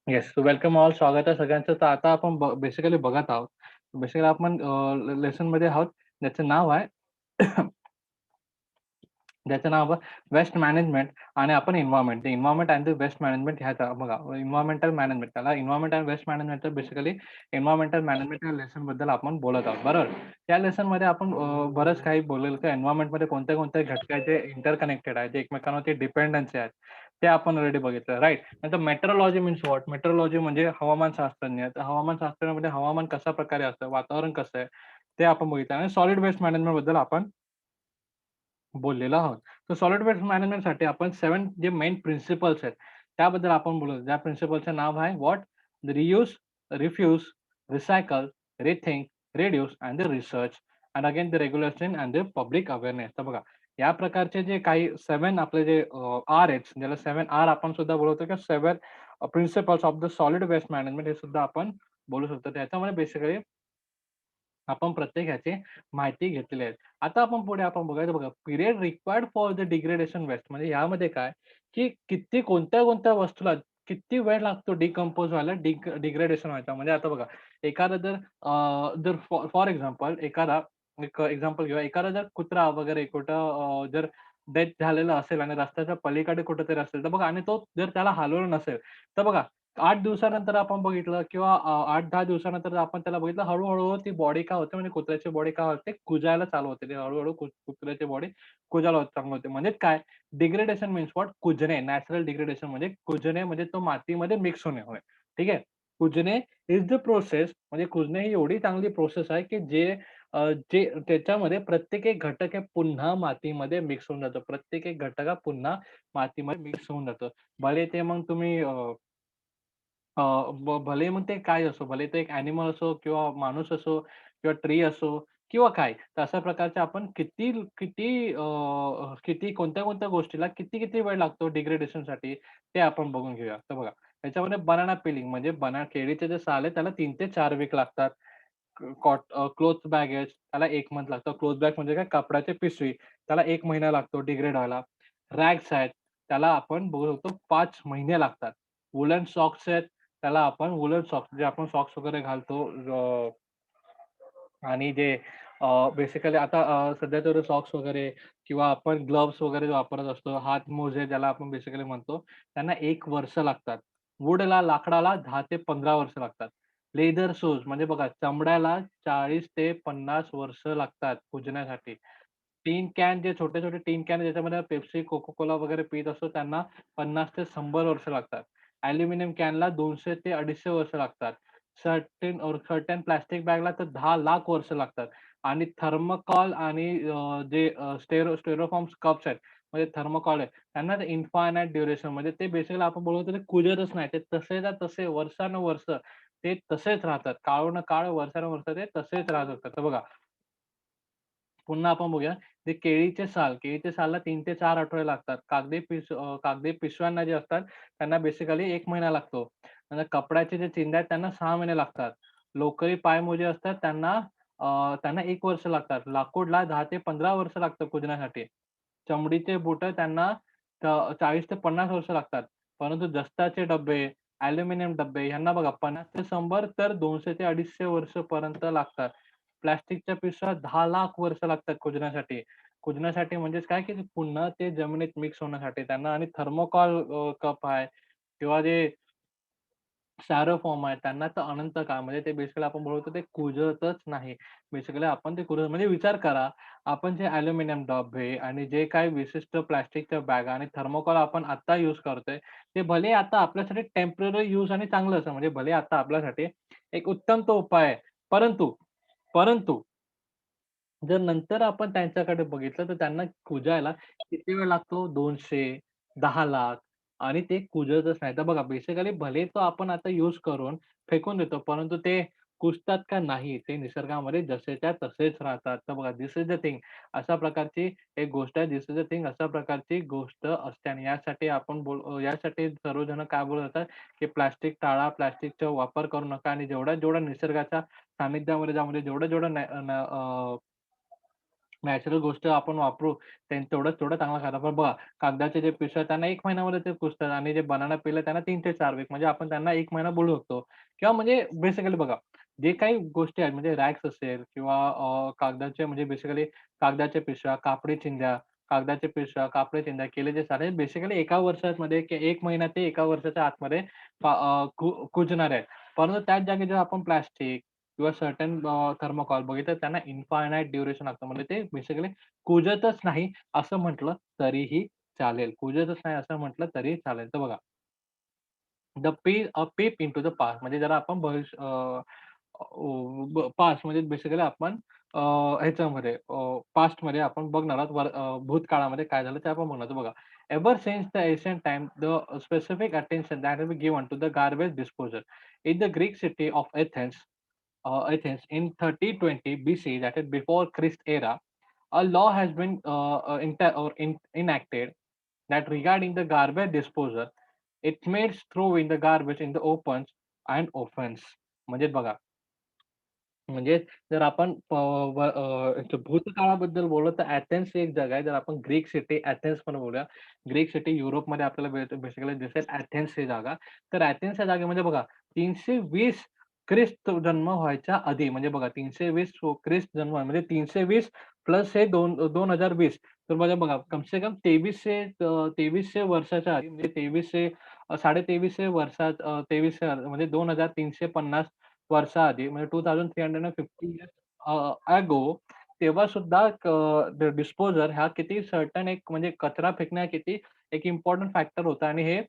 Yes. Welcome all. स्वागत आहे सगळ्यांचं. तर आता आपण बेसिकली बघत आहोत. बेसिकली आपण लेसनमध्ये आहोत. ज्याचं नाव आहे ज्याचं नाव आहे वेस्ट मॅनेजमेंट आणि आपण environment. The environment and the waste management ह्याचा बघा एन्व्हायर्नमेंटल मॅनेजमेंट त्याला एन्व्हायर्नमेंट अँड वेस्ट मॅनेजमेंट तर बेसिकली एन्व्हायर्नमेंटल मॅनेजमेंट या लेसनबद्दल आपण बोलत आहोत. बरोबर. त्या लेसनमध्ये आपण बरंच काही बोललेलं की एन्व्हायर्नमेंटमध्ये कोणत्या-कोणत्या घटक आहेत जे इंटरकनेक्टेड आहेत, जे एकमेकांवरती डिपेंडन्सी आहेत. ते आपण ऑलरेडी बघितलं. राइट. नंतर मेट्रोलॉजी मीन्स व्हॉट? मेट्रोलॉजी म्हणजे हवामानशास्त्रज्ञ. तर हवामानशास्त्रामध्ये हवामान कशा प्रकारे असतं, वातावरण कसं आहे, ते आपण बघितलं आणि सॉलिड वेस्ट मॅनेजमेंटबद्दल आपण बोललेलो आहोत. तर सॉलिड वेस्ट मॅनेजमेंटसाठी आपण 7 जे मेन प्रिन्सिपल्स आहेत, त्याबद्दल आपण बोलू. त्या प्रिन्सिपलचं नाव आहे what? The reuse, refuse, recycle, rethink, reduce and the research and again the regulation and the public awareness. तर बघा, या प्रकारचे जे काही 7 आपले जे आर आहेत, ज्याला 7 आर आपण सुद्धा बोलवतो किंवा 7 principles of the solid waste management हे सुद्धा आपण बोलू शकतो. त्याच्यामध्ये बेसिकली आपण प्रत्येक ह्याची माहिती घेतलेली आहे. आता आपण पुढे आपण बघायचं बघा, period required for the degradation waste म्हणजे यामध्ये काय, की किती कोणत्या-कोणत्या वस्तूला किती वेळ लागतो डिकंपोज व्हायला, डिग्रेडेशन व्हायचा. म्हणजे आता बघा, एखादा जर फॉर एक्झाम्पल एक एक्झाम्पल घेऊया. एखादा जर कुत्रा वगैरे कुठं जर डेथ झालेला असेल आणि रस्त्याच्या पलीकडे कुठेतरी असेल, तर बघा आणि तो जर त्याला हलवलं नसेल, तर बघा 8 दिवसानंतर आपण बघितलं किंवा 8-10 दिवसानंतर आपण त्याला बघितलं हळू-हळू ती बॉडी काय होते म्हणजे कुत्र्याची बॉडी काय होते कुजायला चालू होते. ती हळू-हळू कुत्र्याची बॉडी कुजायला चालू होते. म्हणजे काय डिग्रेडेशन मीन्स व्हॉट? कुजणे. नॅचरल डिग्रेडेशन म्हणजे कुजणे म्हणजे तो मातीमध्ये मिक्स होणे होय. ठीक आहे. कुजणे इस द प्रोसेस म्हणजे कुजणे ही एवढी चांगली प्रोसेस आहे, की जे त्याच्यामध्ये प्रत्येक एक घटक हे पुन्हा मातीमध्ये मिक्स होऊन जातो. प्रत्येक एक घटक हा पुन्हा मातीमध्ये मिक्स होऊन जातो. भले ते मग तुम्ही अ, भले मग ते काय असो, भले ते एक ॲनिमल असो किंवा माणूस असो किंवा ट्री असो किंवा काय. तर अशा प्रकारचे आपण किती किती किती कोणत्या-कोणत्या गोष्टीला किती-किती वेळ लागतो डिग्रेडेशनसाठी ते आपण बघून घेऊया. तर बघा, त्याच्यामध्ये बनाना पिलिंग म्हणजे केळीचे जे साल आहे त्याला 3 ते 4 वीक लागतात. क्लॉथ बॅगेज त्याला 1 मंथ लागतं. क्लॉथ बॅग म्हणजे काय कपड्याची पिशवी त्याला 1 महिना लागतो डिग्रेड व्हायला. रॅग्स आहेत त्याला आपण बघू शकतो 5 महिने लागतात. वूलन सॉक्स आहेत त्याला आपण वूलन सॉक्स जे आपण सॉक्स वगैरे घालतो आणि जे बेसिकली आता सध्या तर सॉक्स वगैरे किंवा आपण ग्लोव्हज वगैरे वापरत असतो. हातमोजे ज्याला आपण बेसिकली म्हणतो, त्यांना 1 वर्ष लागतात. लाकडाला 10 ते 15 वर्ष लागतात. लेदर शूज म्हणजे बघा चमड्याला 40 ते 50 वर्ष लागतात कुजण्यासाठी. टिन कॅन जे छोटे-छोटे टिन कॅन ज्याच्यामध्ये पेप्सी, कोका-कोला वगैरे पीत असतो त्यांना 50 ते 100 वर्ष लागतात. ॲल्युमिनियम कॅनला 200 ते 250 वर्ष लागतात. सर्टेन प्लास्टिक बॅगला तर 10 लाख वर्ष लागतात आणि थर्मोकॉल आणि जे स्टेरोफॉर्म्स कप्स आहेत, म्हणजे थर्मोकॉल आहे, त्यांना इन्फायनाईट ड्युरेशन म्हणजे ते बेसिकली आपण बोलतो ते कुजतच नाही. ते तसेच्या तसे वर्षानुवर्ष ते तसेच राहतात. काळोनकाळ, वर्षानुवर्ष ते तसेच राहत असतात. तर बघा पुन्हा आपण बघूया, ते केळीचे सालला 3 ते 4 आठवडे लागतात. कागदी पिशव्यांना जे असतात, त्यांना बेसिकली 1 महिना लागतो. आणि कपड्याचे जे चिंध्या आहेत, त्यांना 6 महिने लागतात. लोकरी पायमोजे असतात, त्यांना 1 वर्ष लागतात. लाकूडला 10 ते 15 वर्ष लागतं कुजण्यासाठी. चमडीचे बुटं त्यांना 40 ते 50 वर्ष लागतात. परंतु जस्ताचे डब्बे, ॲल्युमिनियम डब्बे ह्यांना बघा 50 ते 100 तर 200 ते 250 वर्षपर्यंत लागतात. प्लास्टिकच्या पिशव्या 10 लाख वर्ष लागतात कुजण्यासाठी. कुजण्यासाठी म्हणजेच काय, की पुन्हा ते जमिनीत मिक्स होण्यासाठी त्यांना आणि थर्मोकॉल कप आहे किंवा जे स्टायरोफॉर्म आहे त्यांना तर अनंत काळ म्हणजे ते बेसिकली आपण बोलतो ते कुजतच नाही. बेसिकली आपण ते कुजत म्हणजे विचार करा, आपण जे ॲल्युमिनियम डब्बे आणि जे काही विशिष्ट प्लास्टिकच्या बॅगा आणि थर्मोकॉल आपण आता यूज करतोय, ते भले आता आपल्यासाठी टेम्पररी यूज आणि चांगलं असतं. म्हणजे भले आता आपल्यासाठी एक उत्तम तो उपाय आहे. परंतु, परंतु जर नंतर आपण त्यांच्याकडे बघितलं, तर त्यांना कुजायला किती वेळ लागतो? 200, 10 लाख आणि ते कुजतच नाही. तर बघा बेसिकली भले तो आपण आता यूज करून फेकून देतो, परंतु ते कुजतात का? नाही. ते निसर्गामध्ये जसेच्या तसेच राहतात. तर बघा धिस इज द थिंग. अशा प्रकारची एक गोष्ट आहे. धिस इज द थिंग अशा प्रकारची गोष्ट असते आणि यासाठी सर्वजण काय बोलत असतात, की प्लास्टिक टाळा, प्लास्टिकचा वापर करू नका आणि जेवढा-जेवढा निसर्गाच्या सानिध्यामध्ये जा म्हणजे जेवढं-जेवढं नॅचरल गोष्ट आपण वापरू, तेवढं चांगला फायदा. पण बघा, कागदाचे जे पिशव्या त्यांना 1 महिन्यामध्ये ते कुजतात आणि जे बनाना पील आहे त्यांना 3 ते 4 वीक म्हणजे आपण त्यांना 1 महिना बोलू शकतो किंवा म्हणजे बेसिकली बघा, जे काही गोष्टी आहेत म्हणजे रॅक्स असेल किंवा कागदाचे म्हणजे बेसिकली कागदाच्या पिशव्या, कापडी चिंध्या, कागदाच्या पिशव्या, कापडी चिंध्या केले जे सारे बेसिकली 1 वर्षामध्ये 1 महिना ते 1 वर्षाच्या आतमध्ये कुजणारे आहेत. परंतु त्याच जागी जर आपण प्लास्टिक किंवा सर्टन थर्मोकॉल बघितलं त्यांना इन्फायनाईट ड्युरेशन लागतं. म्हणजे ते बेसिकली कुजतच नाही असं म्हटलं तरीही चालेल. कुजतच नाही असं म्हटलं तरीही चालेल. तर बघा पेप इंटू द पास्ट म्हणजे जरा आपण पास्ट म्हणजे बेसिकली आपण ह्याच्यामध्ये पास्टमध्ये आपण बघणार आहोत भूतकाळामध्ये काय झालं ते आपण बघणार आहोत. बघा, ever since the ancient time the specific attention that has been given to the garbage disposal. In the Greek city of Athens in 3020 BC, that is before Christ era, a law has been enacted that regarding the garbage disposal, it makes throwing the garbage in the opens and offense. म्हणजे बघा, म्हणजे जर आपण भूतकाळाबद्दल बोललो तर Athens ही एक जागा आहे. जर आपण ग्रीक सिटी अथेन्स पण बोलूया. ग्रीक सिटी युरोपमध्ये आपल्याला बेसिकली दिसेल अथेन्स ही जागा. तर अथेन्स या जागेमध्ये बघा 320 ख्रिस्त जन्म व्हायच्या आधी म्हणजे बघा 320 ख्रिस्त जन्म म्हणजे 320 प्लस हे 2020 तर म्हणजे बघा कम से कम 2300 वर्षाच्या आधी म्हणजे 2300 2350 वर्षात 2300 म्हणजे 2350 वर्षाआधी म्हणजे 2350 इयर्स अगो तेव्हा सुद्धा डिस्पोजर हा किती सर्टन एक म्हणजे कचरा फेकण्या किती एक इम्पोर्टंट फॅक्टर होता आणि हे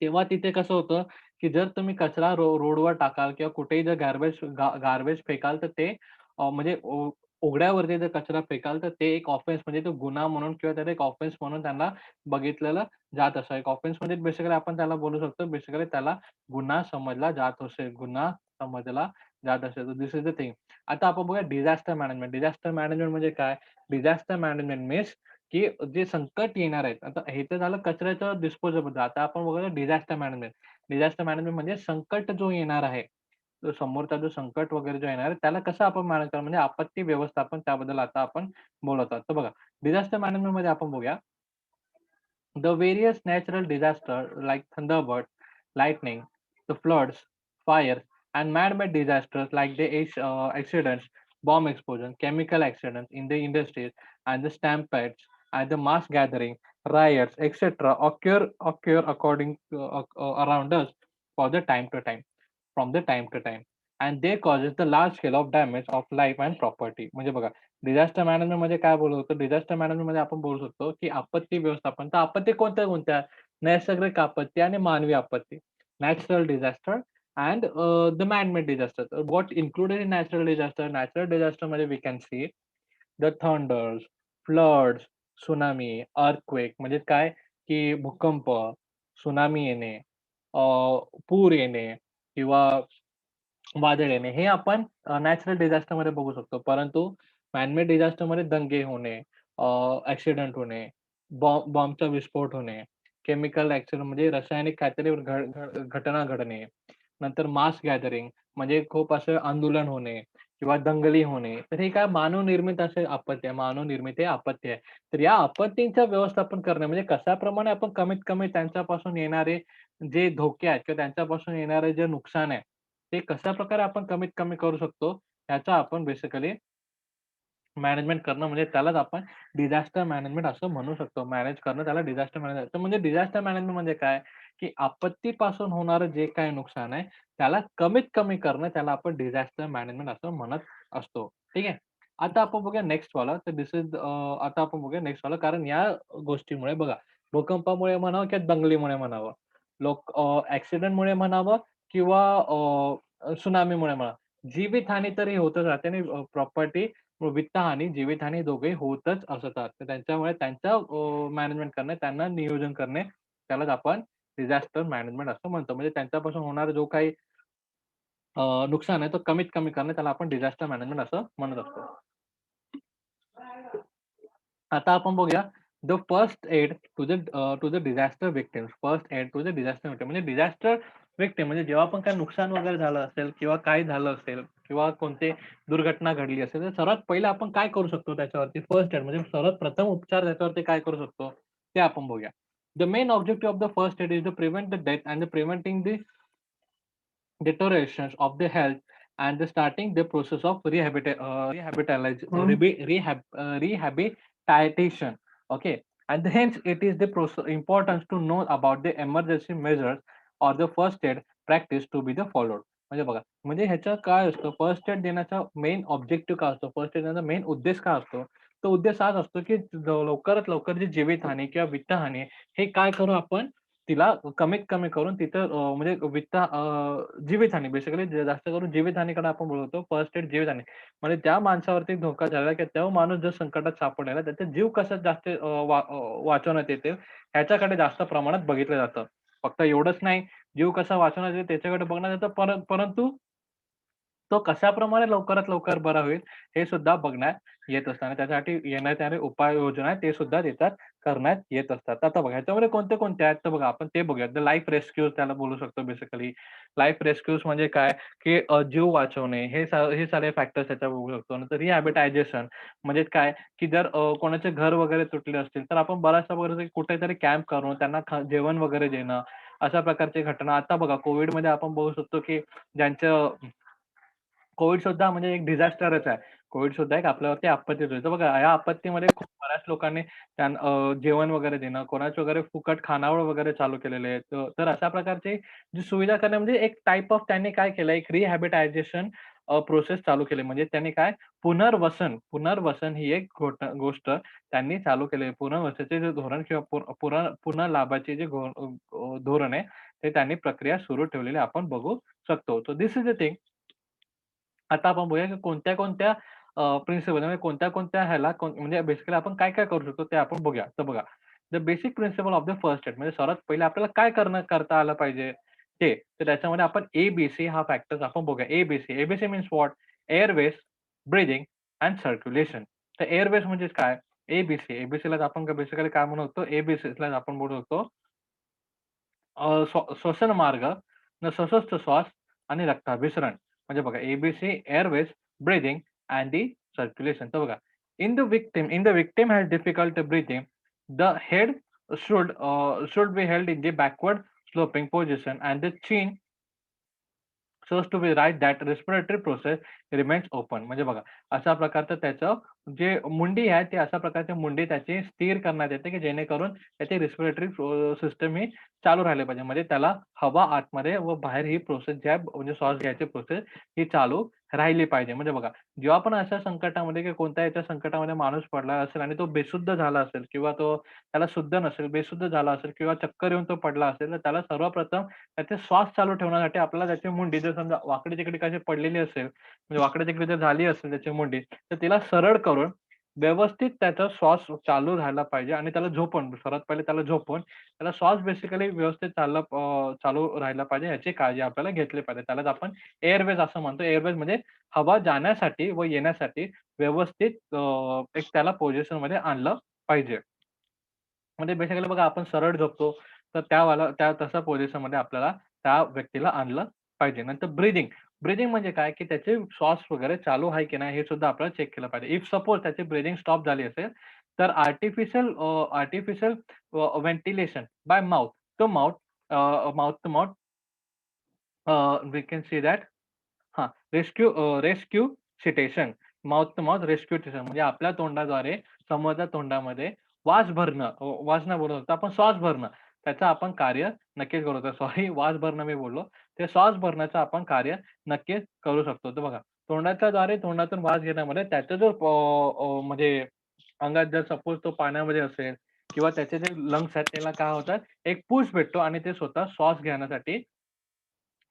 तेव्हा तिथे कसं होतं, की जर तुम्ही कचरा रोडवर टाकाल किंवा कुठेही जर गार्बेज फेकाल तर ते म्हणजे उघड्यावरती जर कचरा फेकाल तर ते एक ऑफेन्स म्हणजे तो गुन्हा म्हणून किंवा त्याला एक ऑफेन्स म्हणून त्यांना बघितलेलं जात असं. एक ऑफेन्स म्हणजे बेसिकली आपण त्याला बोलू शकतो बेसिकली त्याला गुन्हा समजला जात असेल. गुन्हा समजला जात असेल. दिस इज द थिंग. आता आपण बघूया डिझास्टर मॅनेजमेंट. डिझास्टर मॅनेजमेंट म्हणजे काय? डिझास्टर मॅनेजमेंट मीन्स की जे संकट येणार आहेत. आता हे तर झालं कचऱ्याचं डिस्पोजेबल. आता आपण बघूया डिझास्टर मॅनेजमेंट. डिझास्टर मॅनेजमेंट म्हणजे संकट जो येणार आहे, तो समोरचा जो संकट वगैरे जो येणार आहे, त्याला कसं आपण मॅनेज करणार म्हणजे आपत्ती व्यवस्थापन त्याबद्दल आता आपण बोलत आहोत. तर बघा डिझास्टर मॅनेजमेंटमध्ये आपण बघूया the various natural disasters like thunderbirds, lightning, the floods, fires, and man-made disasters like the accidents, bomb explosions, chemical accidents in the industries, and the stampedes, and the mass gathering, riots, etc., occur according around us for the time to time, from the time to time, and they causes the large scale of damage of life and property. म्हणजे बघा disaster management म्हणजे काय बोलत होतो? Disaster मॅनेजमेंटमध्ये आपण बोलू शकतो, की आपत्ती व्यवस्थापन. तर आपत्ती कोणत्या-कोणत्या? नैसर्गिक आपत्ती आणि मानवी आपत्ती. Natural disaster and the man made disaster. What included in natural disaster? Natural डिझास्टरमध्ये we can see the thunders, floods, tsunami, earthquake म्हणजे काय, की भूकंप, त्सुनामी येणे, अ, पूर येणे किंवा वादळ येणे हे आपण नॅचरल डिझास्टरमध्ये बघू शकतो. परंतु मॅन-मेड डिझास्टरमध्ये दंगे होणे, ॲक्सिडेंट होणे, बॉम्बचा विस्फोट होणे, केमिकल ॲक्सिडेंट म्हणजे रासायनिक काहीतरी घटना घडणे, नंतर मास गॅदरिंग म्हणजे खूप असे आंदोलन होणे किंवा दंगली होणे. तर हे काय मानवनिर्मित असे आपत्ती आहे. मानवनिर्मित हे आपत्ती आहे. तर या आपत्तींचं व्यवस्थापन करणे म्हणजे कशाप्रमाणे आपण कमीत कमी त्यांच्यापासून येणारे जे धोके आहेत किंवा त्यांच्यापासून येणारे जे नुकसान आहे, ते कशाप्रकारे आपण कमीत कमी करू शकतो, ह्याचा आपण बेसिकली मॅनेजमेंट करणं म्हणजे त्यालाच आपण डिझास्टर मॅनेजमेंट असं म्हणू शकतो. मॅनेज करणं त्याला डिझास्टर मॅनेजमेंट तर म्हणजे डिझास्टर मॅनेजमेंट म्हणजे काय? की आपत्तीपासून होणारं जे काही नुकसान आहे, त्याला कमीत कमी करणं त्याला आपण डिझास्टर मॅनेजमेंट असं म्हणत असतो. ठीक आहे. आता आपण बघूया नेक्स्ट वाला तर दिस इज आता आपण बघूया नेक्स्ट वाला कारण या गोष्टीमुळे बघा, भूकंपामुळे म्हणावं किंवा दंगलीमुळे म्हणावं, ॲक्सिडेंटमुळे म्हणावं किंवा त्सुनामीमुळे म्हणा, जीवितहानी तरी होतच राहते आणि प्रॉपर्टी वित्तहानी, जीवितहानी दोघेही होतच असतात. तर त्यांच्यामुळे त्यांचं मॅनेजमेंट करणे, त्यांना नियोजन करणे, त्यालाच आपण डिझास्टर मॅनेजमेंट असं म्हणतो. म्हणजे त्यांच्यापासून होणारा जो काही नुकसान आहे, तो कमीत कमी करणे, त्याला आपण डिझास्टर मॅनेजमेंट असं म्हणत असतो. आता आपण बघूया first aid to the disaster victims. First aid to the disaster victim म्हणजे डिझास्टर विक्टिम म्हणजे जेव्हा पण काही नुकसान वगैरे झालं असेल किंवा काय झालं असेल किंवा कोणती दुर्घटना घडली असेल, तर सर्वात पहिलं आपण काय करू शकतो त्याच्यावरती फर्स्ट एड म्हणजे सर्वात प्रथम उपचार त्याच्यावरती काय करू शकतो, ते आपण बघूया. The main objective of the first aid is to prevent the death and preventing the deterioration of the health and the starting the process of हं. rehabilitation. Okay, and hence it is the importance to know about the emergency measures or the first aid practice to be the followed. म्हणजे बघा, म्हणजे ह्याचं काय असतं first aid देण्याचा main objective काय असतो, फर्स्ट एड देण्याचा मेन उद्देश काय असतो, तो उद्देश हाच असतो की लवकरात लवकर जी जीवितहानी किंवा वित्तहानी हे काय करू आपण तिला कमीत कमी करून तिथं म्हणजे जीवितहानी बेसिकली जास्त करून जीवितहानीकडे आपण बोलतो. फर्स्ट एड जीवितहानी. म्हणजे त्या माणसावरती धोका झाला की तो माणूस जर संकटात सापडलेला त्याचा जीव कसा जास्त वाचवण्यात येते ह्याच्याकडे जास्त प्रमाणात बघितलं जातं. फक्त एवढंच नाही, जीव कसा वाचवण्यात येतो त्याच्याकडे बघण्यात येतं परंतु तो कशाप्रमाणे लवकरात लवकर बरा होईल, हे सुद्धा बघण्यात येत असतं आणि त्याच्यासाठी येण्यात येणारे उपाययोजना ते सुद्धा त्याच्यात करण्यात येत असतात. आता बघा ह्याच्यामध्ये कोणते-कोणते आहेत, तर बघा आपण ते बघूया. द लाईफ रेस्क्यूज त्याला बोलू शकतो बेसिकली. लाईफ रेस्क्यूज म्हणजे काय, की जीव वाचवणे हे सारे फॅक्टर्स त्याच्यावर बघू शकतो. नंतर रिहॅबिटायझेशन म्हणजे काय, की जर कोणाचे घर वगैरे तुटले असतील, तर आपण बऱ्याचदा वगैरे कुठेतरी कॅम्प करून त्यांना जेवण वगैरे देणं, अशा प्रकारची घटना. आता बघा कोव्हिडमध्ये आपण बघू शकतो, की ज्यांचं कोविड सुद्धा म्हणजे एक डिझास्टरच आहे. कोविड सुद्धा एक आपल्यावरती आपत्तीच होती. तर बघा या आपत्तीमध्ये खूप बऱ्याच लोकांनी जेवण वगैरे देणं, कोणाचे वगैरे फुकट खानावळ वगैरे चालू केलेले आहेत. तर अशा प्रकारची जी सुविधा करणं म्हणजे एक टाइप ऑफ त्यांनी काय केलं, एक रिहॅबिटायझेशन प्रोसेस चालू केली. म्हणजे त्यांनी काय पुनर्वसन ही एक गोष्ट त्यांनी चालू केली आहे. पुनर्वसनाचे जे धोरण किंवा पुनर्लाभाचे जे धोरण आहे, ते त्यांनी प्रक्रिया सुरू ठेवलेली आपण बघू शकतो. So this is the thing आता आपण बघूया की कोणत्या-कोणत्या प्रिन्सिपल म्हणजे कोणत्या-कोणत्या ह्याला म्हणजे बेसिकली आपण काय-काय करू शकतो ते आपण बघूया. तर बघा, the basic principle of the first add म्हणजे सर्वात पहिले आपल्याला काय करता आलं पाहिजे ते. तर त्याच्यामध्ये आपण ए हा फॅक्टर्स आपण बघूया. A means what? Airways, breathing and circulation. तर एअरवेज म्हणजे काय? ए-बी-सी. आपण बेसिकली काय म्हणतो? ए-बी-सीला आपण बोलू शकतो श्वसन मार्ग, सशस्त्र श्वास आणि रक्ताभिसरण. म्हणजे बघा airways, breathing and the circulation. तर बघा, in the victim has difficult breathing, the head should be held in the backward sloping position and the chin so as to be right that respiratory process remains open. म्हणजे बघा, अशा प्रकारचं त्याचं जे मुंडी आहे, ती अशा प्रकारची मुंडी त्याची स्थिर करण्यात येते, की जेणेकरून त्याची रिस्पिरेटरी सिस्टम ही चालू राहिली पाहिजे. म्हणजे त्याला हवा आतमध्ये व बाहेर ही प्रोसेस जी आहे, म्हणजे श्वास घ्यायची प्रोसेस ही चालू राहिली पाहिजे. म्हणजे बघा, जेव्हा पण अशा संकटामध्ये किंवा कोणत्या याच्या संकटामध्ये माणूस पडला असेल आणि तो बेशुद्ध झाला असेल किंवा तो त्याला शुद्ध नसेल, बेशुद्ध झाला असेल किंवा चक्कर येऊन तो पडला असेल, तर त्याला सर्वप्रथम त्याचे श्वास चालू ठेवण्यासाठी आपल्याला त्याची मुंडी जर समजा वाकडी-तिकडी कशी पडलेली असेल, म्हणजे वाकडी-तिकडी जर झाली असेल त्याची मुंडी, तर तिला सरळ करून व्यवस्थित त्याचा श्वास चालू राहायला पाहिजे आणि त्याला झोपवून सर्वात पहिले त्याला झोपवून त्याला श्वास बेसिकली व्यवस्थित चालू राहायला पाहिजे याची काळजी आपल्याला घेतली पाहिजे. त्यालाच आपण एअरवेज असं म्हणतो. एअरवेज म्हणजे हवा जाण्यासाठी व येण्यासाठी व्यवस्थित एक त्याला पोझिशनमध्ये आणलं पाहिजे. म्हणजे बेसिकली बघा आपण सरळ झोपतो, तर तशा पोझिशनमध्ये आपल्याला त्या व्यक्तीला आणलं पाहिजे. नंतर ब्रीथिंग. ब्रीथिंग म्हणजे काय, की त्याचे श्वास वगैरे चालू आहे की नाही हे सुद्धा आपल्याला चेक केलं पाहिजे. इफ सपोज त्याची ब्रीथिंग स्टॉप झाली असेल, तर artificial ventilation by mouth to mouth mouth to mouth we can see that हां, resuscitation, mouth to mouth resuscitation म्हणजे आपल्या तोंडाद्वारे समोरच्या तोंडामध्ये वास नाही बोलू शकतो आपण श्वास भरणं. त्याचं आपण कार्य नक्कीच करू शकतो. सॉरी वास भरणं मी बोललो. ते श्वास भरण्याचं आपण कार्य नक्कीच करू शकतो. तर बघा तोंडाच्याद्वारे तोंडातून वास घेण्यामध्ये त्याचा जो म्हणजे अंगात जर सपोज तो पाण्यामध्ये असेल किंवा त्याचे जे लंग्स आहेत त्याला काय होतात, एक पुश भेटतो आणि ते स्वतः श्वास घेण्यासाठी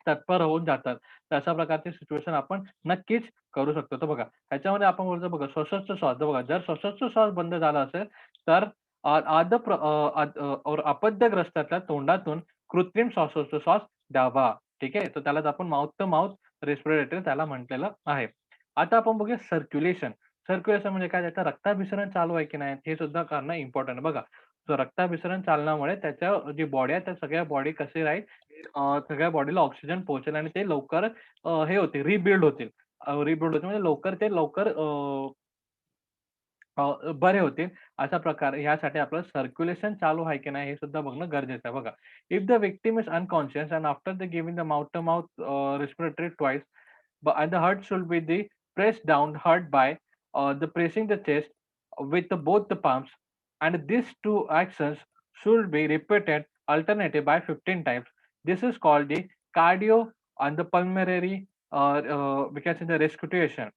तत्पर होऊन जातात. तर अशा प्रकारची सिच्युएशन आपण नक्कीच करू शकतो. तर बघा, ह्याच्यामध्ये आपण बोलतो बघा सशस्त्र श्वास. तर बघा, जर सशस्त्र श्वास बंद झाला असेल, तर और अपद्यग्रस्ताच्या तोंडातून कृत्रिम श्वासोच्छवास द्यावा. ठीक आहे. तर त्यालाच आपण माउथ टू माउथ रेस्पिरेटरी त्याला म्हटलेलं आहे. आता आपण बघूया सर्क्युलेशन. सर्क्युलेशन म्हणजे काय? त्याचं रक्ताभिसरण चालू आहे की नाही हे सुद्धा करणं इम्पोर्टंट आहे. बघा, रक्ताभिसरण चालनामुळे त्याच्या जी बॉडी आहे, त्या सगळ्या बॉडी कशी राहील, सगळ्या बॉडीला ऑक्सिजन पोहोचेल आणि ते लवकर हे होतील, रिबिल्ड होतील. रिबिल्ड होतील म्हणजे लवकर बरे होतील अशा प्रकारे ह्यासाठी आपलं सर्क्युलेशन चालू आहे की नाही हे सुद्धा बघणं गरजेचं आहे बघा. If the victim is unconscious and after the giving the mouth to mouth respiratory twice, but and the heart should be the pressed down hard by the pressing the chest with both the palms, and these two actions should be repeated alternative by 15 times. This is called the cardio and the pulmonary we can say the resuscitation,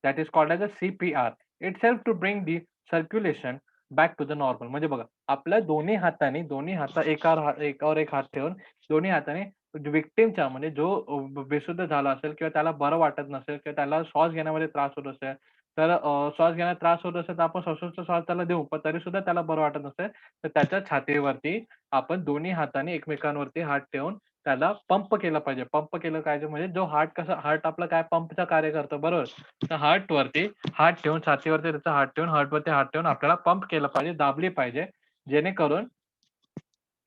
that is called as a CPR. It helps to bring the circulation back to the normal. म्हणजे बघा, आपल्या दोन्ही हाता एकावर एक हात ठेवून दोन्ही हाताने व्हिक्टिमच्या म्हणजे जो बेशुद्ध झाला असेल किंवा त्याला बरं वाटत नसेल किंवा त्याला श्वास घेण्यामध्ये त्रास होत असेल, तर श्वास घेण्यात त्रास होत असेल, तर आपण श्वासोच्छवास त्याला देऊ. पण तरीसुद्धा त्याला बरं वाटत नसेल, तर त्याच्या छातीवरती आपण दोन्ही हातांनी एकमेकांवरती हात ठेवून त्याला पंप केलं पाहिजे. पंप केलं पाहिजे म्हणजे जो हार्ट आपलं काय पंपचं कार्य करतं बरोबर. तर हार्टवरती हात ठेवून, छातीवरती त्याचा हात ठेवून, हार्टवरती हात ठेवून आपल्याला पंप केलं पाहिजे, दाबली पाहिजे. जेणेकरून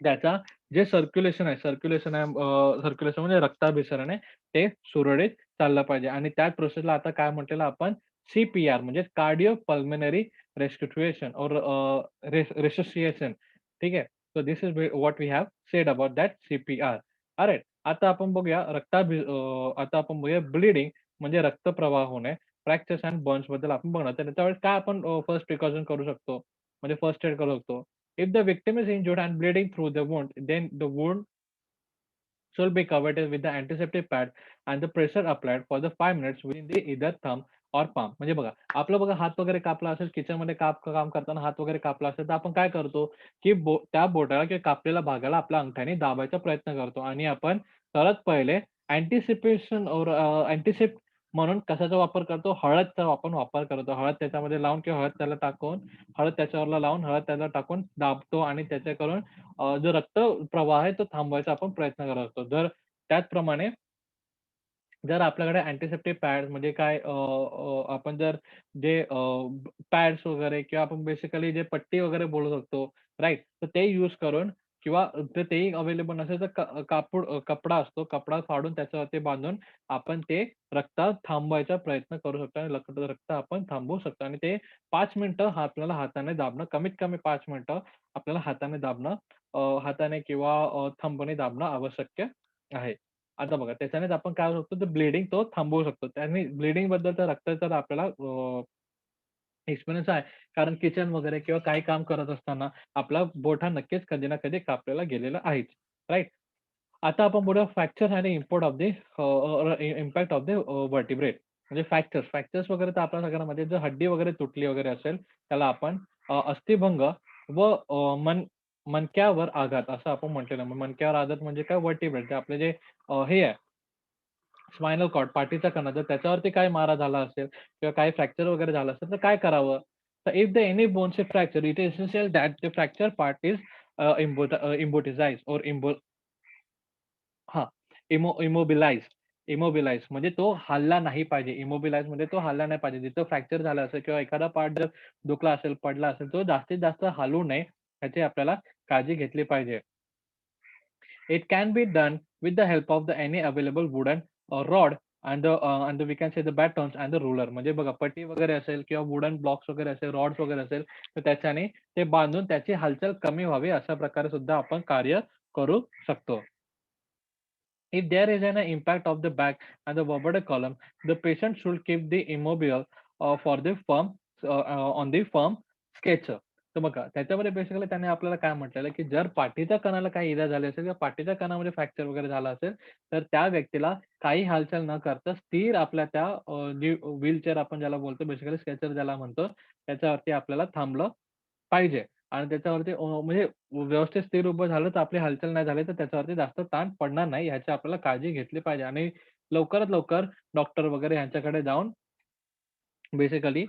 त्याचा जे सर्क्युलेशन आहे सर्क्युलेशन म्हणजे रक्ताभिसरण आहे, ते सुरळीत चाललं पाहिजे आणि त्याच प्रोसेसला आता काय म्हटलेलं आपण सी म्हणजे कार्डिओ पल्मोनरी रेस्पिरेशन और रिससिएशन ठीक आहे. So this is what we have said about that CPR. Alright. आता आपण बघूया ब्लीडिंग म्हणजे रक्तप्रवाह होणे, फ्रॅक्चर्स एंड बर्न्स बद्दल आपण बघणार. तर त्यावेळेस काय आपण फर्स्ट प्रिकॉशन करू शकतो, म्हणजे फर्स्ट एड करू शकतो. If the victim is injured and bleeding through the wound, then the wound should be covered with the antiseptic pad and the pressure applied for the 5 minutes within the either thumb or palm. म्हणजे बघा, आपलं बघा हात वगैरे कापला असेल, किचनमध्ये काम करताना हात वगैरे कापला असेल, तर आपण काय करतो, की त्या बोटाला किंवा कापलेल्या भागाला आपल्या अंगठ्याने दाबायचा प्रयत्न करतो आणि आपण सर्वात पहिले अँटिसिपेशन और म्हणून कशाचा वापर करतो? हळदचा आपण वापर करतो. हळद त्याच्यामध्ये लावून किंवा हळद त्याला टाकून, हळद त्याच्यावरला लावून, हळद त्याला टाकून दाबतो आणि त्याच्याकडून जो रक्त प्रवाह आहे तो थांबवायचा आपण प्रयत्न करत असतो. त्याचप्रमाणे जर आपल्याकडे अँटिसेप्टिक पॅड्स म्हणजे काय आपण जर जे पॅड्स वगैरे किंवा आपण बेसिकली जे पट्टी वगैरे बोलू शकतो, राइट? तर ते यूज करून किंवा जर तेही अवेलेबल नसेल तर कपडा असतो. कपडा फाडून त्याच्यावरती बांधून आपण ते रक्त थांबवायचा प्रयत्न करू शकतो आणि रक्त आपण थांबवू शकतो आणि ते 5 मिनिटं आपल्याला हाताने दाबणं, कमीत कमी 5 मिनिटं आपल्याला हाताने दाबणं, हाताने किंवा थंबने दाबणं आवश्यक आहे. आता बघा त्याच्यानेच आपण काय करू शकतो, तर ब्लीडिंग तो थांबवू शकतो. त्याने ब्लीडिंगबद्दल तर रक्ताचा तर आपल्याला एक्सपिरियन्स आहे. कारण किचन वगैरे किंवा काही काम करत असताना आपला बोट हा नक्कीच कधी ना कधी कापलेला गेलेला आहेच. राइट? आता आपण बोलूया फ्रॅक्चर आणि इम्पॅक्ट ऑफ द व्हर्टिब्रेट म्हणजे फ्रॅक्चर्स वगैरे तर आपल्या सगळ्यांमध्ये जर हड्डी वगैरे तुटली वगैरे असेल, त्याला आपण अस्थिभंग व मणक्यावर आघात असं आपण म्हटलेलं आहे. मणक्यावर आघात म्हणजे काय व्हर्टिब्रेट जे आपले जे हे आहे स्पायनल कॉर्ड पाठीचा कणा जर त्याच्यावरती काही मारा झाला असेल किंवा काही फ्रॅक्चर वगैरे झालं असेल, तर काय करावं? तर if the any bones is fracture, it is essential that the fracture part is immobilized or हां, इमोबिलाइज म्हणजे तो हलला नाही पाहिजे. इमोबिलाइज म्हणजे तो हलला नाही पाहिजे. जिथं फ्रॅक्चर झालं असेल किंवा एखादा पार्ट जर दुखला असेल, पडला असेल, तो जास्तीत जास्त हलू नये, याची आपल्याला काळजी घेतली पाहिजे. It can be done with the help of the any available wooden rod and we can say the batons and the ruler. म्हणजे बघा पट्टी वगैरे असेल किंवा वुडन ब्लॉक्स वगैरे असेल, रॉड्स वगैरे असेल, तर त्याच्याने ते बांधून त्याची हालचाल कमी व्हावी अशा प्रकारे सुद्धा आपण कार्य करू शकतो. If there is an impact of the back and the vertebral column, the patient should keep the immobile for the on the firm stretcher. तर बघा त्याच्यामध्ये बेसिकली त्याने आपल्याला काय म्हटलेलं आहे, की जर पाठीच्या कणाला काही इजा झाली असेल किंवा पाठीच्या कणामध्ये फ्रॅक्चर वगैरे झाला असेल, तर त्या व्यक्तीला काही हालचाल न करता स्थिर आपल्या त्या जी व्हीलचेअर आपण ज्याला बोलतो बेसिकली स्ट्रेचर ज्याला म्हणतो, त्याच्यावरती आपल्याला थांबलं पाहिजे. आणि त्याच्यावरती म्हणजे व्यवस्थित स्थिर उभं झालं, तर आपली हालचाल नाही झाली, तर त्याच्यावरती जास्त ताण पडणार नाही, याची आपल्याला काळजी घेतली पाहिजे आणि लवकरात लवकर डॉक्टर वगैरे यांच्याकडे जाऊन बेसिकली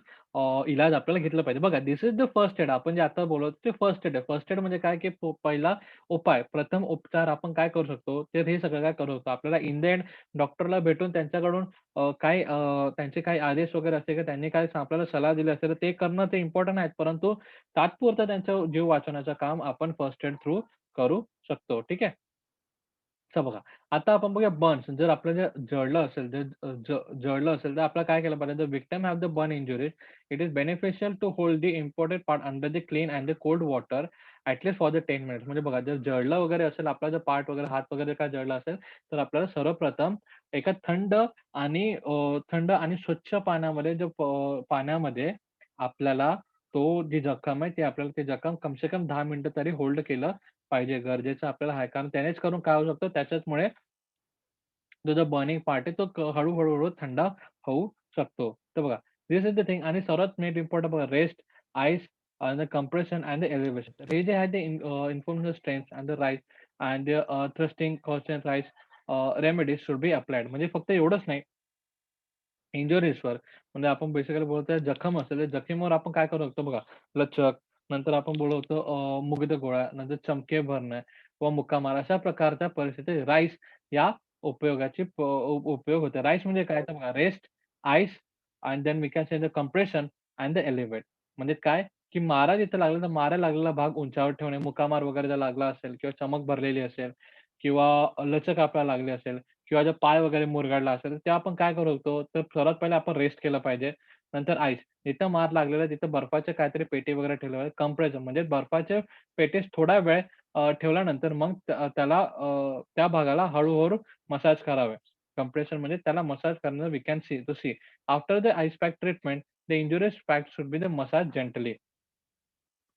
इलाज आपल्याला घेतला पाहिजे. बघा this is the first add आपण जे आता बोलत ते फर्स्ट एड आहे. फर्स्ट एड म्हणजे काय, की पहिला उपाय, प्रथम उपचार आपण काय करू शकतो, तर हे सगळं काय करू शकतो. आपल्याला इन द एंड डॉक्टरला भेटून त्यांच्याकडून त्यांचे काही आदेश वगैरे असते, की त्यांनी काय आपल्याला सल्ला दिली असेल, तर ते करणं ते इम्पोर्टंट आहे. परंतु तात्पुरतं त्यांचा जीव वाचवण्याचं काम आपण फर्स्ट एड थ्रू करू शकतो. ठीक आहे. तर बघा, आता आपण बघूया बर्न्स. जर आपलं जळलं असेल, जळलं असेल, तर आपल्याला काय केलं पाहिजे? The victim have the burn injuries, it is beneficial to hold the important part under the clean and the cold water at least for the 10 minutes. म्हणजे बघा, जर जळलं वगैरे असेल, आपला जर पार्ट वगैरे, हात वगैरे काय जळला असेल, तर आपल्याला सर्वप्रथम एका थंड आणि स्वच्छ पाण्यामध्ये पाण्यामध्ये आपल्याला जी जखम आहे, ती आपल्याला ती जखम कम से कम 10 मिनिटं तरी होल्ड केलं पाहिजे. गरजेचं आपल्याला आहे. कारण त्यानेच करून काय होऊ शकतं, त्याच्याचमुळे जो बर्निंग पार्ट आहे, तो हळू थंड होऊ शकतो. तर बघा, धिस इज द थिंग आणि सर्वात मेन इम्पोर्टंट बघा rest, ice and the compression and the elevation. हे जे आहे ते information strength and the rice and thrusting constant rice remedies should be applied. म्हणजे फक्त एवढंच नाही, इंजुरीजवर म्हणजे आपण बेसिकली बोलतोय जखम असेल, तर जखमेवर आपण काय करू शकतो बघा, लचक, नंतर आपण बोलतो मुग्ध गोळ्या, नंतर चमके भरणे किंवा मुक्का मार अशा प्रकारच्या परिस्थितीत राईस या उपयोग होतो. राईस म्हणजे काय तर बघा rest, ice and then we can say the compression and the elevate. म्हणजे काय, की मारा जिथे लागला तर मारा लागलेला भाग उंचावर ठेवणे, मुक्का मार वगैरे जर लागला असेल किंवा चमक भरलेली असेल किंवा लचक आपल्याला लागली असेल किंवा जर पाय वगैरे मुरगळला असेल, तर ते आपण काय करू शकतो, तर सर्वात पहिले आपण रेस्ट केलं पाहिजे. नंतर आईस. जिथं मार लागलेला आहे, तिथं बर्फाच्या काहीतरी पेटी वगैरे ठेवलं पाहिजे. कंप्रेशन म्हणजे बर्फाच्या पेटीत थोडा वेळ ठेवल्यानंतर मग त्या भागाला हळू मसाज करावे. कंप्रेशन म्हणजे त्याला मसाज करणं we can see. After the ice pack treatment, the injurious pack should be the massage gently.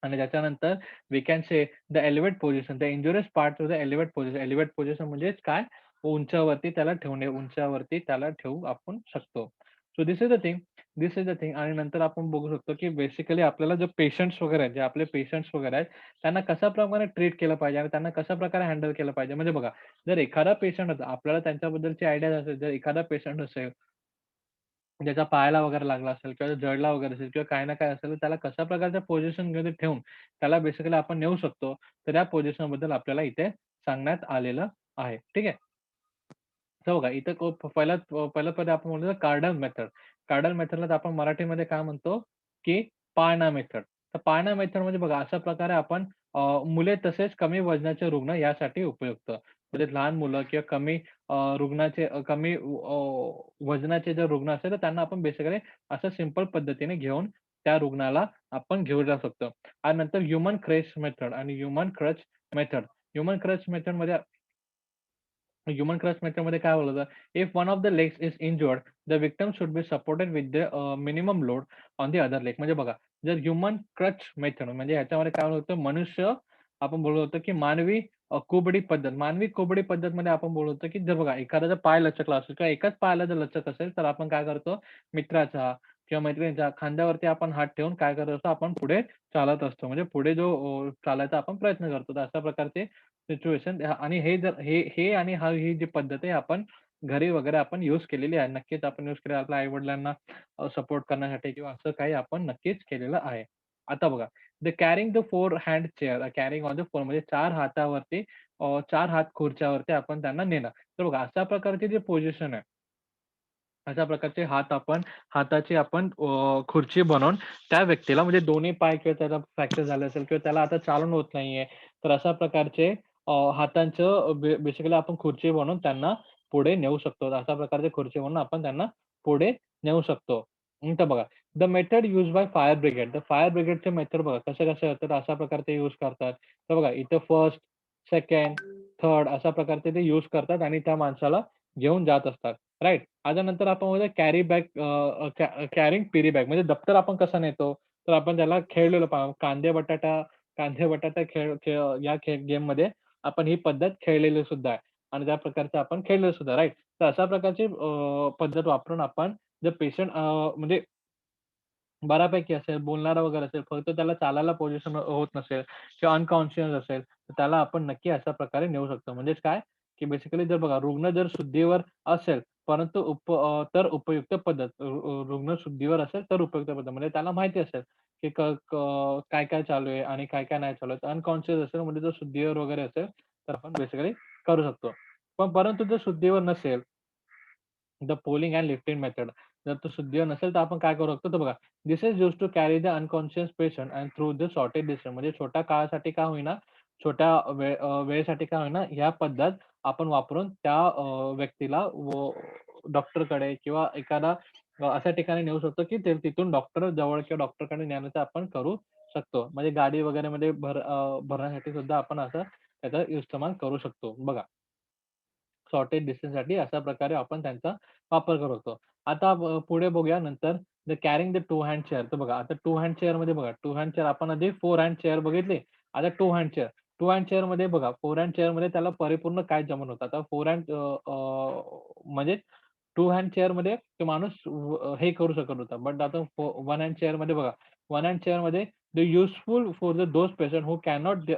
आणि त्याच्यानंतर we can say the elevate position, the injurious part to the elevate position. Elevate position म्हणजेच काय? उंचावरती त्याला ठेवणे, उंचावरती त्याला ठेवू आपण शकतो. So this is the thing आणि नंतर आपण बघू शकतो, की बेसिकली आपल्याला जे पेशंट्स वगैरे आहेत, जे आपले पेशंट्स वगैरे आहेत, त्यांना कशाप्रकारे ट्रीट केलं पाहिजे आणि त्यांना कशाप्रकारे हँडल केलं पाहिजे. म्हणजे बघा, जर एखादा पेशंट होता, आपल्याला त्यांच्याबद्दलची आयडिया असेल, जर एखादा पेशंट असेल ज्याच्या पायाला वगैरे लागला असेल किंवा जळला वगैरे असेल किंवा काही ना काही असेल, तर त्याला कशा प्रकारच्या पोझिशनमध्ये ठेवून त्याला बेसिकली आपण नेऊ शकतो. तर या पोझिशनबद्दल आपल्याला इथे सांगण्यात आलेलं आहे. ठीक आहे. तर बघा इथं पहिलं पद आपण म्हणतो कार्डल मेथड. कार्डल मेथडला आपण मराठीमध्ये काय म्हणतो, की पाळणा मेथड. तर पाळणा मेथड म्हणजे बघा अशा प्रकारे आपण मुले तसेच कमी वजनाचे रुग्ण यासाठी उपयुक्त. म्हणजे लहान मुलं किंवा कमी वजनाचे जर रुग्ण असेल, तर त्यांना आपण बेसिकली असं सिंपल पद्धतीने घेऊन त्या रुग्णाला आपण घेऊन जाऊ शकतो. आणि नंतर ह्यूमन क्रेच मेथड आणि human crutch method. Human crutch मेथडमध्ये ह्यूमन क्रच मेथडमध्ये काय बोललं जातं, if one of the legs is injured, the victim should be supported with the minimum load on the other leg. म्हणजे बघा, जर ह्यूमन क्रच मेथड म्हणजे ह्याच्यामध्ये काय होतं, मनुष्य आपण बोललो होतो, की कुबडी पद्धत. मानवी कुबडी पद्धतमध्ये आपण बोललो होतो, की जर बघा एखाद्याचा पाय लचकला असेल किंवा एकाच पायाला जर लचक असेल, तर आपण काय करतो, मित्राचा किंवा मैत्रिणीच्या खांद्यावरती आपण हात ठेवून काय करत असतो, आपण पुढे चालत असतो. म्हणजे पुढे चालायचा आपण प्रयत्न करतो. तर अशा प्रकारचे सिच्युएशन आणि हे जर हे हे आणि ही जी पद्धत आहे आपण घरी वगैरे आपण यूज केलेली आहे. नक्कीच आपण यूज केली आपल्या आई-वडिलांना सपोर्ट करण्यासाठी किंवा असं काही आपण नक्कीच केलेलं आहे. आता बघा, the carrying the 4 hand chair, carrying on the 4 म्हणजे 4 हातावरती 4 हात खुर्च्यावरती आपण त्यांना नेणं. तर बघा अशा प्रकारची जी पोझिशन आहे, अशा प्रकारचे हाताची आपण खुर्ची बनवून त्या व्यक्तीला म्हणजे दोन्ही पाय किंवा त्याला फ्रॅक्चर झालं असेल किंवा त्याला आता चालून होत नाहीये, तर अशा प्रकारचे हातांचं बेसिकली आपण खुर्ची बनवून त्यांना पुढे नेऊ शकतो. अशा प्रकारची खुर्ची बनवून आपण त्यांना पुढे नेऊ शकतो. तर बघा, the method used by fire brigade. तर फायर ब्रिगेडचे मेथड बघा कसे-कसे असतात, अशा प्रकारे ते यूज करतात. तर बघा इथं फर्स्ट, सेकंड, थर्ड अशा प्रकारचे ते यूज करतात आणि त्या माणसाला घेऊन जात असतात. राइट. त्याच्यानंतर आपण बोलूया कॅरी बॅग कॅरिंग पिरी बॅग म्हणजे दप्तर आपण कसं नेतो, तर आपण त्याला खेळलेलो कांदे बटाटा खेळ खेळ या गेममध्ये आपण ही पद्धत खेळलेली सुद्धा आहे आणि त्या प्रकारचं आपण खेळलेलं सुद्धा राइट. तर अशा प्रकारची पद्धत वापरून आपण जर पेशंट म्हणजे बऱ्यापैकी असेल, बोलणारा वगैरे असेल, फक्त त्याला चालायला पोझिशन होत नसेल किंवा अनकॉन्शियस असेल, तर त्याला आपण नक्की अशा प्रकारे नेऊ शकतो. म्हणजेच काय, की बेसिकली जर बघा रुग्ण जर शुद्धीवर असेल, परंतु तर उपयुक्त पद्धत. रुग्ण शुद्धीवर असेल तर उपयुक्त पद्धत. म्हणजे त्याला माहिती असेल, की काय-काय चालू आहे आणि काय-काय नाही चालू आहे. अनकॉन्शियस असेल म्हणजे जर शुद्धीवर वगैरे असेल, तर आपण बेसिकली करू शकतो. पण परंतु जर शुद्धीवर नसेल, the polling and lifting method. जर तो शुद्धीवर नसेल, तर आपण काय करू शकतो, तर बघा this is used to carry the unconscious patient and through the shortage distance. म्हणजे छोट्या काळासाठी का होईना, छोट्या वेळेसाठी का होईना, ह्या पद्धत आपण वापरून त्या व्यक्तीला डॉक्टरकडे किंवा एखादा अशा ठिकाणी नेऊ शकतो, की ते तिथून डॉक्टर जवळ किंवा डॉक्टरकडे नेण्याचं आपण करू शकतो. म्हणजे गाडी वगैरेमध्ये भरण्यासाठी सुद्धा आपण असं त्याचा इस्तेमाल करू शकतो. बघा. शॉर्टेज डिस्टन्ससाठी अशा प्रकारे आपण त्यांचा वापर करत होतो. आता पुढे बघूया नंतर carrying the two hand chair. तर बघा आता टू हँड चेअरमध्ये बघा, टू हँड चेअर आपण आधी फोर हँड चेअर बघितली. आता two hand chair. Two hand चेअरमध्ये बघा, फोर हँड चेअरमध्ये त्याला परिपूर्ण काय जमन होतं. आता फोर हँड म्हणजे टू हँड चेअरमध्ये तो माणूस हे करू शकत होता. बट आता वन हँड चेअरमध्ये बघा, वन हँड चेअरमध्ये the useful for those patient who cannot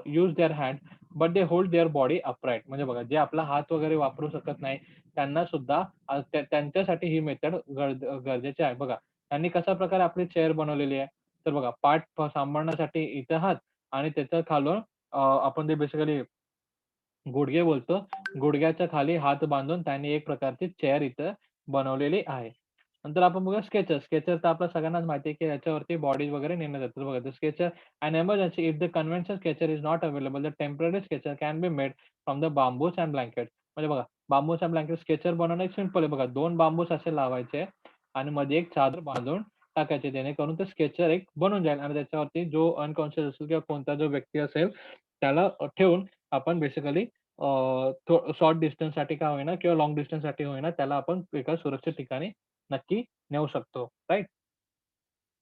use their hand but they hold their body upright. म्हणजे बघा, जे आपला हात वगैरे वापरू शकत नाही, त्यांना सुद्धा त्यांच्यासाठी ही मेथड गरजेची आहे. बघा, त्यांनी कशा प्रकारे आपली चेअर बनवलेली आहे. तर बघा, पाठ सांभाळण्यासाठी इथे हात आणि त्याच्या खालून आपण ते बेसिकली गुडघे बोलतो. गुडघ्याच्या खाली हात बांधून त्यांनी एक प्रकारची चेअर इथं बनवलेली आहे. नंतर आपण बघूया स्केचर. स्केचर तर आपल्या सगळ्यांनाच माहिती आहे, की याच्यावरती बॉडी वगैरे नेण्यात येतात. बघा, stretcher in emergency if the conventional stretcher is not available, the temporary stretcher can be made from the bamboos and blanket. म्हणजे बघा, बांबूस अँड ब्लँकेट स्केचर बनवणं एक सिंपल आहे. बघा, 2 बांबूस असे लावायचे आणि मध्ये एक चादर बांधून टाकायची. जेणेकरून ते स्केचर एक बनून जाईल आणि त्याच्यावरती जो अनकॉन्शियस असेल किंवा कोणता जो व्यक्ती असेल, त्याला ठेवून आपण बेसिकली शॉर्ट डिस्टन्ससाठी का होईना किंवा लाँग डिस्टन्ससाठी होईना, त्याला आपण एका सुरक्षित ठिकाणी नक्की नेऊ शकतो. Right?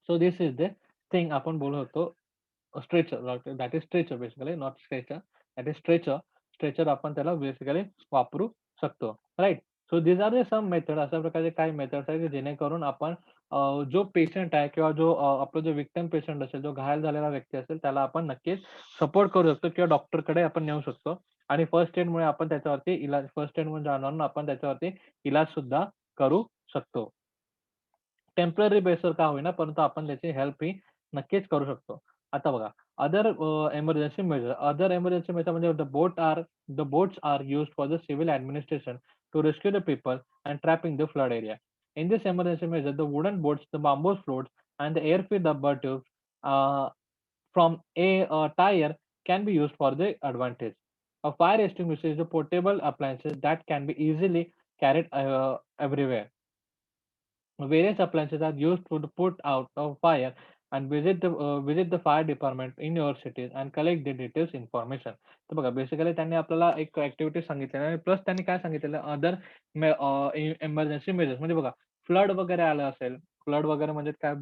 So this is the thing आपण बोलत होतो stretcher. That is stretcher basically not stretcher. That is stretcher. Stretcher आपण त्याला बेसिकली वापरू शकतो. Right? So these are the some method. अशा प्रकारचे काही मेथड्स आहेत, की जेणेकरून आपण जो पेशंट आहे किंवा जो आपला जो व्हिक्टिम पेशंट असेल, जो घायल झालेला व्यक्ती असेल, त्याला आपण नक्कीच सपोर्ट करू शकतो किंवा डॉक्टरकडे आपण नेऊ शकतो. आणि फर्स्ट एडमुळे आपण त्याच्यावरती इलाज फर्स्ट एड म्हणून जाणून आपण त्याच्यावरती इलाज सुद्धा करू शकतो. टेम्पररी बेसवर का होईना, परंतु आपण त्याची हेल्प ही नक्कीच करू शकतो. आता बघा, other emergency measure. Other emergency measure म्हणजे the boats are used for the civil administration to rescue the people and trapping the flood area. In this emergency measure, the wooden boats, the bamboo floats, and the air-filled rubber tubes from a tire can be used for the advantage. A fire extinguisher is a portable appliances that can be easily carried everywhere. Various appliances are used to put out a fire and visit the fire department in your cities and collect the details information. तर बघा basically त्यांनी आपल्याला एक activity सांगितलेली आहे plus त्यांनी काय सांगितलेलं अदर इमर्जन्सी मेजर्स म्हणजे बघा फ्लड वगैरे आलं असेल, फ्लड वगैरे म्हणजे काय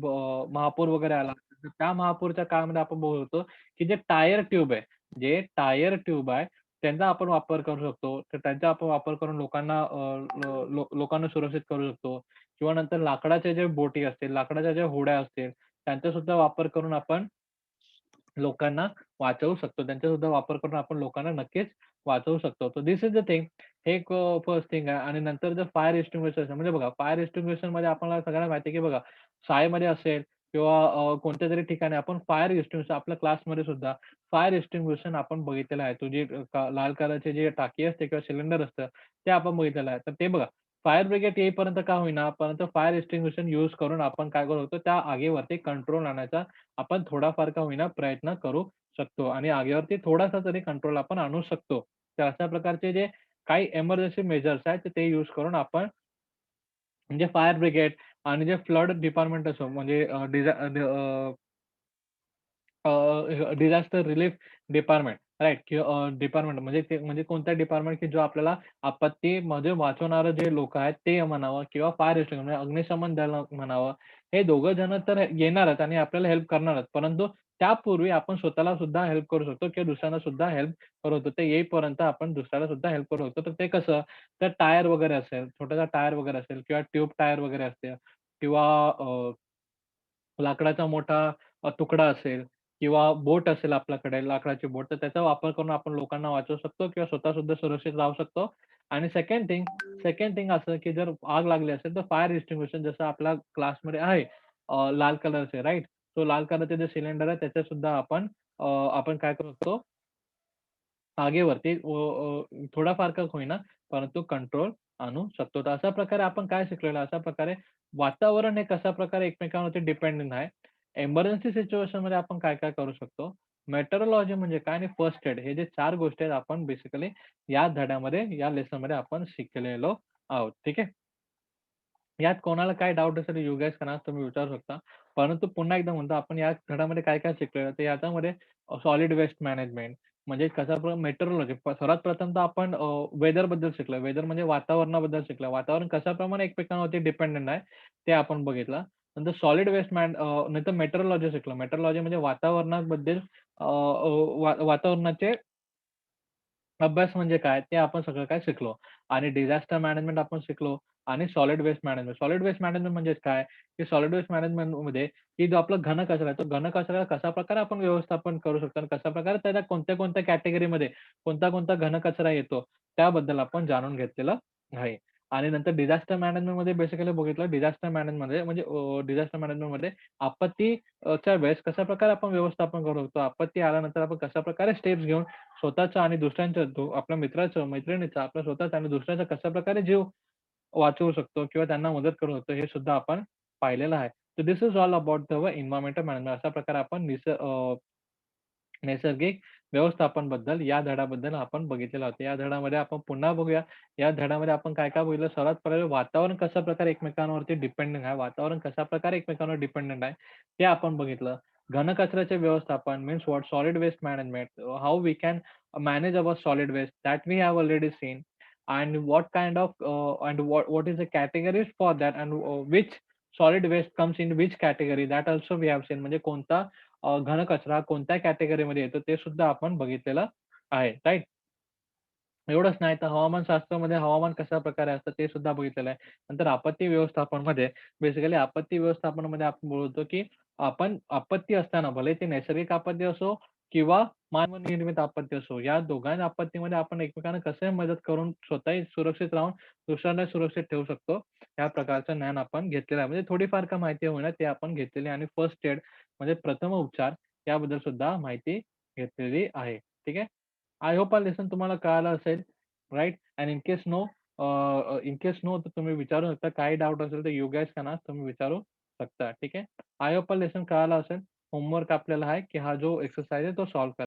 महापूर वगैरे आला असेल, तर त्या महापूरच्या काळामध्ये आपण बोलतो, की जे टायर ट्यूब आहे, जे टायर ट्यूब आहे त्यांचा आपण वापर करू शकतो. तर त्यांचा आपण वापर करून लोकांना लोकांना सुरक्षित करू शकतो. किंवा नंतर लाकडाच्या जे बोटी असतील, लाकडाच्या ज्या होड्या असतील, त्यांचा सुद्धा वापर करून आपण लोकांना वाचवू शकतो. त्यांचा सुद्धा वापर करून आपण लोकांना नक्कीच वाचवू शकतो. So this is the thing. हे एक फर्स्ट थिंग आहे आणि नंतर जर फायर एक्स्टिंग्विशर म्हणजे बघा, फायर एक्स्टिंग्विशरमध्ये आपल्याला सगळ्यांना माहिती आहे, की बघा शाळेमध्ये असेल किंवा कोणत्यातरी ठिकाणी आपण फायर एक्स्टिंग्विशर आपल्या क्लासमध्ये सुद्धा फायर एक्स्टिंग्विशर आपण बघितलेलं आहे. तो जी लाल कलरची जी टाकी असते किंवा सिलेंडर असतं, ते आपण बघितलेलं आहे. तर ते बघा फायर ब्रिगेड येईपर्यंत का होईना, परंतु फायर एक्स्टिंग्विशर यूज करून आपण काय करू शकतो, त्या आगीवरती कंट्रोल आणण्याचा आपण थोडाफार का होईना प्रयत्न करू शकतो आणि आगीवरती थोडासा तरी कंट्रोल आपण आणू शकतो. तर अशा प्रकारचे जे काही एमर्जन्सी मेजर्स आहेत, ते यूज करून आपण म्हणजे फायर ब्रिगेड आणि जे फ्लड डिपार्टमेंट असो म्हणजे डिझास्टर रिलीफ डिपार्टमेंट राइट किंवा डिपार्टमेंट म्हणजे ते म्हणजे कोणता डिपार्टमेंट की जो आपल्याला आपत्तीमध्ये वाचवणारे जे लोकं आहेत ते म्हणावं किंवा फायर एक्स्टिंग्विशर म्हणजे अग्निशमन दल म्हणावं. हे दोघं जण तर येणारच आणि आपल्याला हेल्प करणारच. परंतु त्यापूर्वी आपण स्वतःला सुद्धा हेल्प करू शकतो किंवा दुसऱ्यांना सुद्धा हेल्प करू शकतो. ते येईपर्यंत आपण दुसऱ्याला सुद्धा हेल्प करू शकतो. तर ते कसं? तर टायर वगैरे असेल, छोटासा टायर वगैरे असेल किंवा ट्यूब टायर वगैरे असते किंवा लाकडाचा मोठा तुकडा असेल, तर त्याला आपण काय करू शकतो? तर त्याला किंवा बोट असेल आपल्याकडे लाकडाची बोट, तर त्याचा वापर करून आपण लोकांना वाचवू शकतो किंवा स्वतः सुद्धा सुरक्षित राहू शकतो. आणि सेकंड थिंग असं की जर आग लागली असेल, तर फायर एक्स्टिंग्विशर जसं आपल्या क्लासमध्ये आहे लाल कलरचे राइट? तो लाल कलरचे जे सिलेंडर आहे त्याच्यात सुद्धा आपण काय करू शकतो आगीवरती थोडाफार का होईना, परंतु कंट्रोल आणू शकतो. तर अशा प्रकारे आपण काय शिकलेलो आहे, अशा प्रकारे वातावरण हे कशाप्रकारे एकमेकांवरती डिपेंडंट आहे. एमर्जन्सी सिच्युएशनमध्ये आपण काय-काय करू शकतो. मेट्रोलॉजी म्हणजे काय आणि फर्स्ट एड हे जे 4 गोष्टी आहेत आपण बेसिकली या धड्यामध्ये, या लेसनमध्ये आपण शिकलेलो आहोत. ठीक आहे. यात कोणाला काय डाउट असेल यू गाईज कॅन आस्क तुम्ही विचारू शकता. परंतु पुन्हा एकदा म्हणतो आपण या धड्यामध्ये काय-काय शिकलोय तर याच्यामध्ये सॉलिड वेस्ट मॅनेजमेंट म्हणजे मेट्रोलॉजी सर्वात प्रथम तर आपण वेदरबद्दल शिकलोय. वेदर म्हणजे वातावरणाबद्दल शिकलोय. वातावरण कशाप्रमाणे एकमेकांवरती डिपेंडंट आहे ते आपण बघितलं. नंतर सॉलिड वेस्ट नंतर मेट्रोलॉजी शिकलो. मेट्रोलॉजी म्हणजे वातावरणाबद्दल वातावरणाचे अभ्यास म्हणजे काय? ते आपण सगळं काय शिकलो आणि डिझास्टर मॅनेजमेंट आपण शिकलो आणि solid waste management. Solid waste management म्हणजे काय? की सॉलिड वेस्ट मॅनेजमेंटमध्ये की जो आपला घन कचरा आहे, तो घन कचरा कशाप्रकारे आपण व्यवस्थापन करू शकतो आणि कशाप्रकारे त्याला कोणत्या-कोणत्या कॅटेगरीमध्ये कोणता-कोणता घन कचरा येतो, त्याबद्दल आपण जाणून घेतलेलं आहे. आणि नंतर डिझास्टर मॅनेजमेंटमध्ये बेसिकली बघितलं डिझास्टर मॅनेजमेंटमध्ये म्हणजे डिझास्टर मॅनेजमेंटमध्ये आपत्ती च्या वेळेस कशाप्रकारे आपण व्यवस्थापन करू शकतो. आपत्ती आल्यानंतर आपण कशाप्रकारे स्टेप्स घेऊन स्वतःचा आणि दुसऱ्यांचा आपल्या मित्राचं, मैत्रिणीचा, आपल्या स्वतःचा आणि दुसऱ्याचा कशाप्रकारे जीव वाचवू शकतो किंवा त्यांना मदत करू शकतो, हे सुद्धा आपण पाहिलेलं आहे. So this is all about the environmental management. अशा प्रकारे आपण नैसर्गिक व्यवस्थापनबद्दल या धड्याबद्दल आपण बघितलेलं होतं. या धड्यामध्ये आपण पुन्हा बघूया. या धड्यामध्ये आपण काय-काय बघितलं सर्वात पहिले वातावरण कशाप्रकारे एकमेकांवरती डिपेंडंट आहे. वातावरण कशाप्रकारे एकमेकांवर डिपेंडंट आहे, ते आपण बघितलं. घनकचऱ्याचे व्यवस्थापन means what solid waste management, how we can manage our solid waste that we have already seen and what kind of and what is the categories for that and which solid waste comes in which category that also we have seen म्हणजे कोणता घनकचरा कोणत्या कॅटेगरीमध्ये येतो ते सुद्धा आपण बघितलेलं आहे. राइट? एवढंच नाही तर हवामानशास्त्रामध्ये हवामान कशाप्रकारे असतं ते सुद्धा बघितलेलं आहे. नंतर आपत्ती व्यवस्थापनमध्ये बेसिकली आपत्ती व्यवस्थापनामध्ये आपण बोलतो, की आपण आपत्ती असताना भले ते नैसर्गिक आपत्ती असो किंवा मानवनिर्मित आपत्ती असो, या दोघांच्या आपत्तीमध्ये आपण एकमेकांना कसे मदत करून स्वतःही सुरक्षित राहून दुसऱ्यांना सुरक्षित ठेवू शकतो, या प्रकारचं ज्ञान आपण घेतलेलं आहे. म्हणजे थोडीफार का माहिती होईना ते आपण घेतलेली आहे आणि फर्स्ट एड म्हणजे प्रथमोपचार याबद्दल सुद्धा माहिती घेतलेली आहे. ठीक आहे. आय होप हा लेसन तुम्हाला कळालं असेल, right? And in case no तर तुम्ही विचारू शकता. काही डाउट असेल तर यू गाईज कॅन आस्क तुम्ही विचारू शकता. ठीक आहे. आय होप हा लेसन कळाला असेल. होमवर्क आपल्याला आहे, की हा जो एक्सरसाइज आहे तो सॉल्व्ह करा.